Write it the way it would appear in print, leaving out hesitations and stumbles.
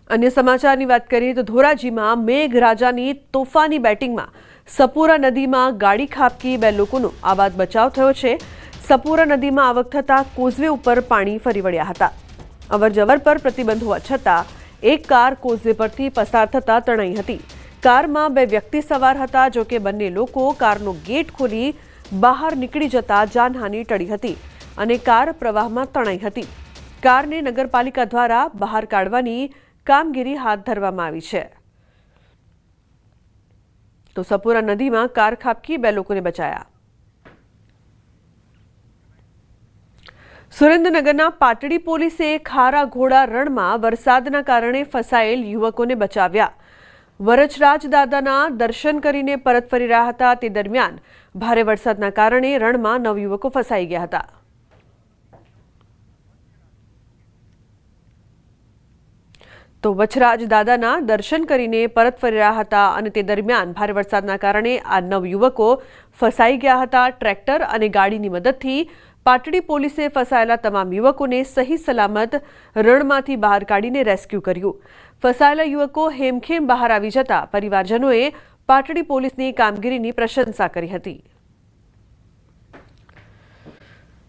अन्य समाचारनी वात करीए तो धोराजीमां मेघराजानी तोफानी बेटिंगमां सपुरा नदीमां गाड़ी खाबकी 2 लोकोनो आबाद बचाव थयो छे। सपुरा नदीमां आवक थता कोઝવે ઉપર પાણી ફરી વળ્યા હતા। અવરજવર પર પ્રતિબંધ હોવા છતાં એક કાર કોઝવે પરથી પસાર થતા તણાઈ હતી। કારમાં 2 વ્યક્તિ સવાર હતા, જો કે બંને લોકો કારનો ગેટ ખોલી બહાર નીકળી જતા જાનહાનિ ટળી હતી અને કાર પ્રવાહમાં તણાઈ હતી। કારને નગરપાલિકા દ્વારા બહાર કાઢવાની કામગીરી હાથ ધરવામાં આવી છે। તો સપુરા નદીમાં કાર ખાબકી 2 લોકોને બચાયા। સુરેન્દ્રનગરના પાટડી પોલીસે ખારા ઘોડા રણમાં વરસાદના કારણે ફસાયેલ યુવકોને બચાવ્યા। વરચરાજ દાદાના દર્શન કરીને પરત ફરી રહ્યા હતા તે દરમિયાન ભારે વરસાદના કારણે રણમાં 9 યુવકો ફસાઈ ગયા હતા। તો વચરાજ દાદાના દર્શન કરીને પરત ફરી રહ્યા હતા અને તે દરમિયાન ભારે વરસાદના કારણે આ 9 યુવકો ફસાઈ ગયા હતા। ટ્રેક્ટર અને ગાડીની મદદથી પાટડી પોલીસે ફસાયેલા તમામ યુવકોને સહી સલામત રણમાંથી બહાર કાઢીને રેસ્ક્યુ કર્યું। ફસાયેલા યુવકો હેમખેમ બહાર આવી જતા પરિવારજનોએ પાટડી પોલીસની કામગીરીની પ્રશંસા કરી હતી।